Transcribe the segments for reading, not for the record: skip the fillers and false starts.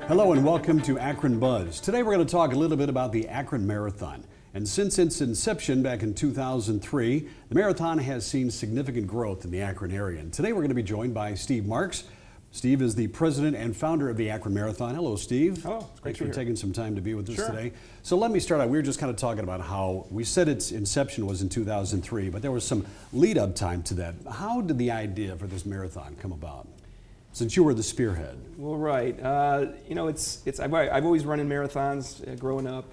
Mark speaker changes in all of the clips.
Speaker 1: Hello and welcome to Akron Buzz. Today we're going to talk a little bit about the Akron Marathon. And since its inception back in 2003, the marathon has seen significant growth in the Akron area. And today we're going to be joined by Steve Marks. Steve is the president and founder of the Akron Marathon. Hello, Steve.
Speaker 2: Hello.
Speaker 1: Thanks for taking some time to be with us
Speaker 2: Sure.
Speaker 1: today. So let me start out. We were just kind of talking about how we said its inception was in 2003, but there was some lead up time to that. How did the idea for this marathon come about? Since you were the spearhead.
Speaker 2: Well, right. I've always run in marathons growing up,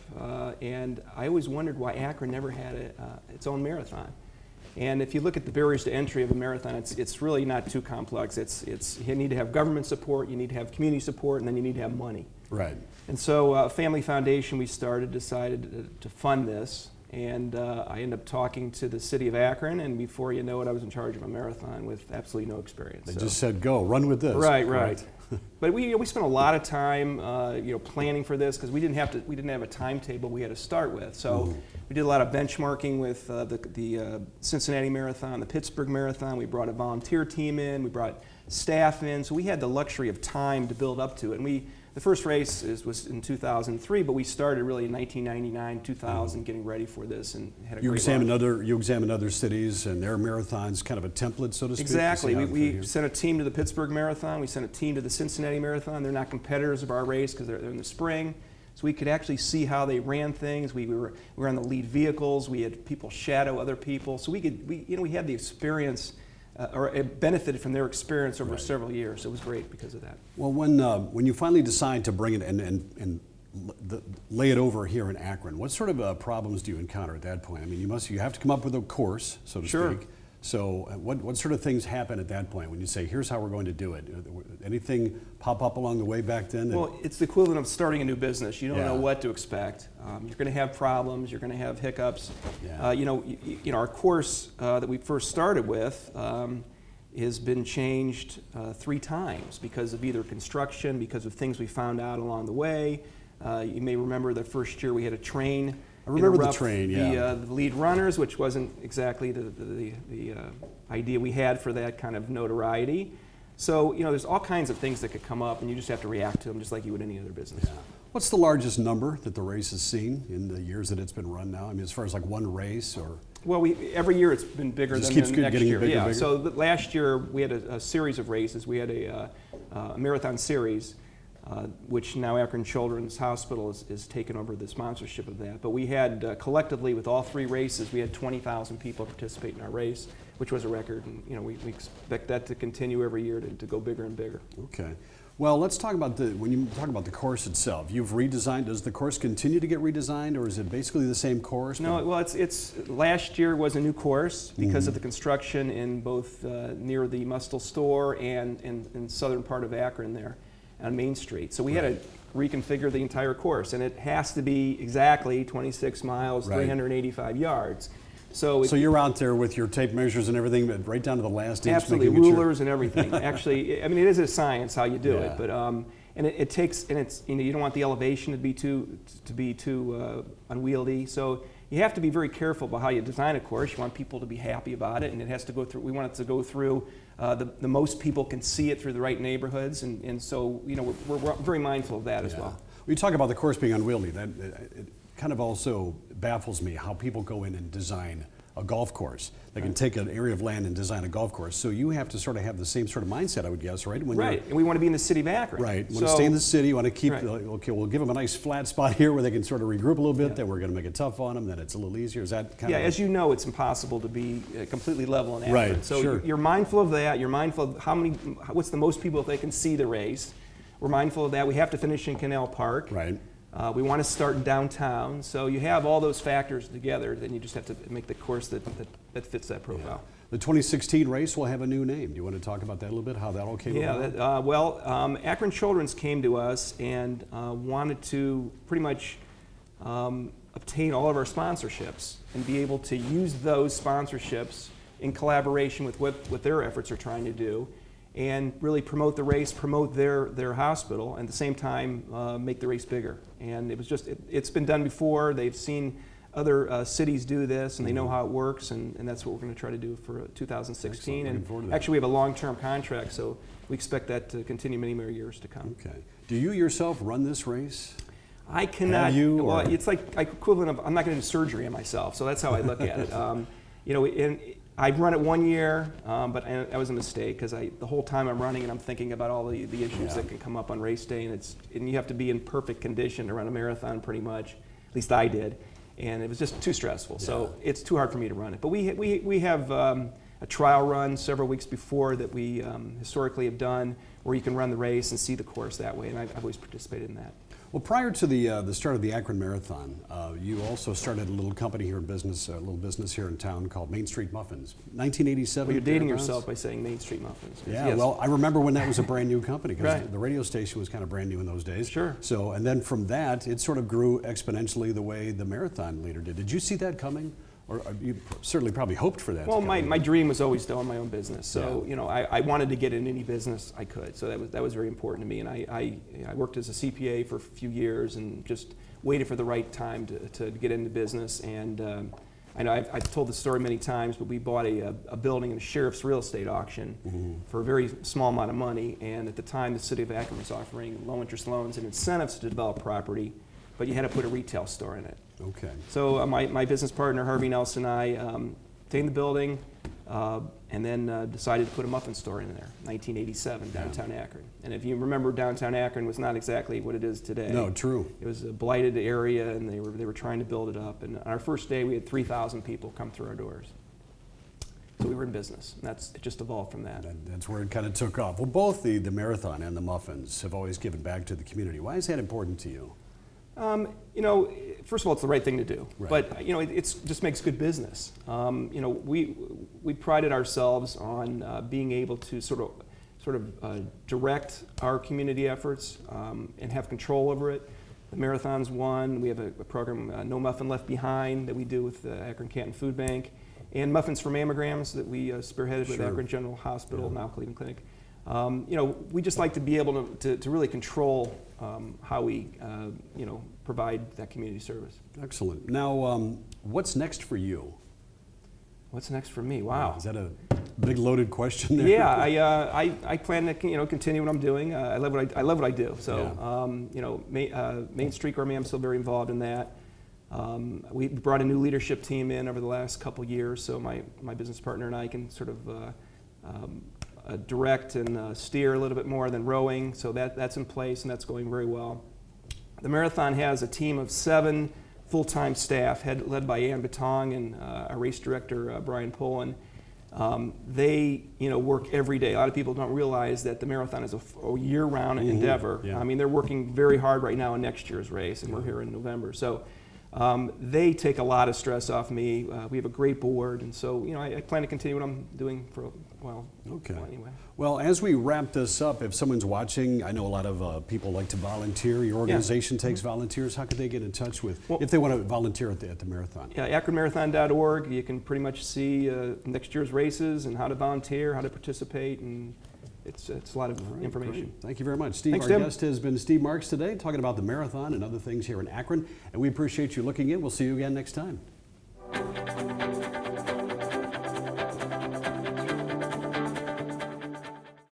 Speaker 2: and I always wondered why Akron never had its own marathon. And if you look at the barriers to entry of a marathon, it's really not too complex. You need to have government support, you need to have community support, and then you need to have money.
Speaker 1: Right.
Speaker 2: And so, Family Foundation, decided to fund this. And I ended up talking to the city of Akron, and before you know it, I was in charge of a marathon with absolutely no experience.
Speaker 1: They just said, go, run with this.
Speaker 2: Right. But we spent a lot of time planning for this because we didn't have a timetable we had to start with. So we did a lot of benchmarking with the Cincinnati Marathon, the Pittsburgh Marathon. We brought a volunteer team in, we brought staff in, so we had the luxury of time to build up to it. And the first race was in 2003, but we started really in 1999, 2000, getting ready for this, and had a
Speaker 1: You
Speaker 2: great
Speaker 1: examined
Speaker 2: launch.
Speaker 1: other cities and their marathons, kind of a template, so to speak.
Speaker 2: Exactly. We sent a team to the Pittsburgh Marathon. We sent a team to the Cincinnati Marathon. They're not competitors of our race because they're in the spring. So we could actually see how they ran things. We were on the lead vehicles. We had people shadow other people. So we had the experience. Or it benefited from their experience over several years. It was great because of that.
Speaker 1: Well, when you finally decide to bring it and lay it over here in Akron, what sort of problems do you encounter at that point? I mean, you have to come up with a course, so to speak. So what sort of things happen at that point when you say, here's how we're going to do it? Anything pop up along the way back then?
Speaker 2: Well, it's the equivalent of starting a new business. You don't know what to expect. You're going to have problems. You're going to have hiccups.
Speaker 1: Yeah.
Speaker 2: Our course that we first started with has been changed 3 times because of either construction, because of things we found out along the way. You may remember the first year we had a train.
Speaker 1: I remember the train, yeah.
Speaker 2: The lead runners, which wasn't exactly the idea we had for that kind of notoriety. So, there's all kinds of things that could come up, and you just have to react to them just like you would any other business.
Speaker 1: Yeah. What's the largest number that the race has seen in the years that it's been run now? I mean, as far as like one race or?
Speaker 2: Well, every year it's been bigger than the next year.
Speaker 1: Bigger.
Speaker 2: So last year we had a series of races. We had a marathon series, which now Akron Children's Hospital is taking over the sponsorship of that. But we had collectively with all 3 races, we had 20,000 people participate in our race, which was a record. And we expect that to continue every year to go bigger and bigger.
Speaker 1: Okay. Well, let's talk about when you talk about the course itself. You've redesigned. Does the course continue to get redesigned, or is it basically the same course?
Speaker 2: No. Well, it's last year was a new course because of the construction in both near the Mustel store and in southern part of Akron there on Main Street. So we had to reconfigure the entire course, and it has to be exactly 26 miles, 385 yards. So
Speaker 1: you're out there with your tape measures and everything, but right down to the last inch.
Speaker 2: Absolutely, rulers and everything. Actually, I mean, it is a science how you do it, but and it takes, and it's you don't want the elevation to be too unwieldy. So you have to be very careful about how you design a course. You want people to be happy about it, and it has to go through. We want it to go through the most people can see it through the right neighborhoods, and so we're very mindful of that as well.
Speaker 1: When you talk about the course being unwieldy, that it kind of also baffles me how people go in and design a golf course. They can take an area of land and design a golf course. So you have to sort of have the same sort of mindset, I would guess, right?
Speaker 2: And we want to be in the city of Akron.
Speaker 1: Right. You want to stay in the city. You want to keep, okay, we'll give them a nice flat spot here where they can sort of regroup a little bit. Then we're going to make it tough on them. Then it's a little easier. Is that kind of?
Speaker 2: Yeah, as you know, it's impossible to be completely level in Akron.
Speaker 1: Right,
Speaker 2: so you're mindful of that. You're mindful of what's the most people if they can see the race. We're mindful of that. We have to finish in Canal Park.
Speaker 1: Right.
Speaker 2: We want to start in downtown, so you have all those factors together, then you just have to make the course that fits that profile.
Speaker 1: Yeah. The 2016 race will have a new name. Do you want to talk about that a little bit, how that all came about?
Speaker 2: Yeah, Akron Children's came to us and wanted to pretty much obtain all of our sponsorships and be able to use those sponsorships in collaboration with what their efforts are trying to do, and really promote the race, promote their hospital, and at the same time make the race bigger. And it was it's been done before. They've seen other cities do this, and they know how it works, and that's what we're going to try to do for 2016.
Speaker 1: Excellent.
Speaker 2: And actually, we have a long-term contract, so we expect that to continue many more years to come.
Speaker 1: Okay. Do you yourself run this race?
Speaker 2: I cannot.
Speaker 1: Have you,
Speaker 2: well,
Speaker 1: or?
Speaker 2: it's like equivalent of I'm not going to do surgery on myself, so that's how I look at it. You know, I've run it 1 year, but that was a mistake because the whole time I'm running and I'm thinking about all the issues that can come up on race day, and you have to be in perfect condition to run a marathon pretty much. At least I did, and it was just too stressful. So it's too hard for me to run it. But we have a trial run several weeks before that we historically have done, where you can run the race and see the course that way, and I've always participated in that.
Speaker 1: Well, prior to the start of the Akron Marathon, you also started a little company here in business, a little business here in town called Main Street Muffins. 1987.
Speaker 2: Well, you're dating yourself by saying Main Street Muffins.
Speaker 1: Yeah,
Speaker 2: yes.
Speaker 1: well, I remember when that was a brand new company because
Speaker 2: Right.
Speaker 1: the radio station was kind of brand new in those days.
Speaker 2: Sure.
Speaker 1: So, and then from that, it sort of grew exponentially the way the marathon leader did. Did you see that coming? Or you certainly probably hoped for that.
Speaker 2: Well,
Speaker 1: to
Speaker 2: my
Speaker 1: come.
Speaker 2: dream was always to own my own business. So, you know, I wanted to get in any business I could. So that was very important to me. And I worked as a CPA for a few years and just waited for the right time to get into business. And I know I've told the story many times, but we bought a building in a sheriff's real estate auction for a very small amount of money. And at the time, the city of Akron was offering low interest loans and incentives to develop property, but you had to put a retail store in it.
Speaker 1: Okay.
Speaker 2: So my business partner, Harvey Nelson, and I obtained the building and then decided to put a muffin store in there, 1987, downtown Akron. And if you remember, downtown Akron was not exactly what it is today.
Speaker 1: No, true.
Speaker 2: It was a blighted area, and they were trying to build it up. And on our first day, we had 3,000 people come through our doors. So we were in business, and it just evolved from that.
Speaker 1: That's where it kind of took off. Well, both the marathon and the muffins have always given back to the community. Why is that important to you?
Speaker 2: You know, first of all, it's the right thing to do,
Speaker 1: Right.
Speaker 2: but you know, it just makes good business. You know, we prided ourselves on being able to sort of direct our community efforts and have control over it. The marathon's one. We have a program, No Muffin Left Behind, that we do with the Akron Canton Food Bank, and Muffins for Mammograms that we spearheaded with Akron General Hospital, now Cleveland Clinic. You know, we just like to be able to really control how we, you know, provide that community service.
Speaker 1: Excellent. Now, what's next for you?
Speaker 2: What's next for me? Wow.
Speaker 1: Is that a big loaded question there?
Speaker 2: Yeah, I plan to continue what I'm doing. I love what I do. So you know, Main Street Gourmet, I'm still very involved in that. We brought a new leadership team in over the last couple years, so my business partner and I can sort of direct and steer a little bit more than rowing. So that's in place, and that's going very well. The marathon has a team of 7 full-time staff, led by Ann Batong and our race director, Brian Pullen. They, you know, work every day. A lot of people don't realize that the marathon is a year-round endeavor.
Speaker 1: Yeah.
Speaker 2: I mean, they're working very hard right now on next year's race, and we're here in November. So they take a lot of stress off me. We have a great board, and so, you know, I plan to continue what I'm doing for a while.
Speaker 1: Okay.
Speaker 2: Well, anyway.
Speaker 1: Well, as we wrap this up, if someone's watching, I know a lot of people like to volunteer. Your organization takes volunteers. How could they get in touch with, if they want to volunteer at the marathon?
Speaker 2: Yeah, akronmarathon.org. You can pretty much see next year's races and how to volunteer, how to participate, and it's a lot of information.
Speaker 1: Great. Thank you very much. Steve,
Speaker 2: Thanks,
Speaker 1: our
Speaker 2: Tim.
Speaker 1: guest has been Steve Marks today, talking about the marathon and other things here in Akron, and we appreciate you looking in. We'll see you again next time.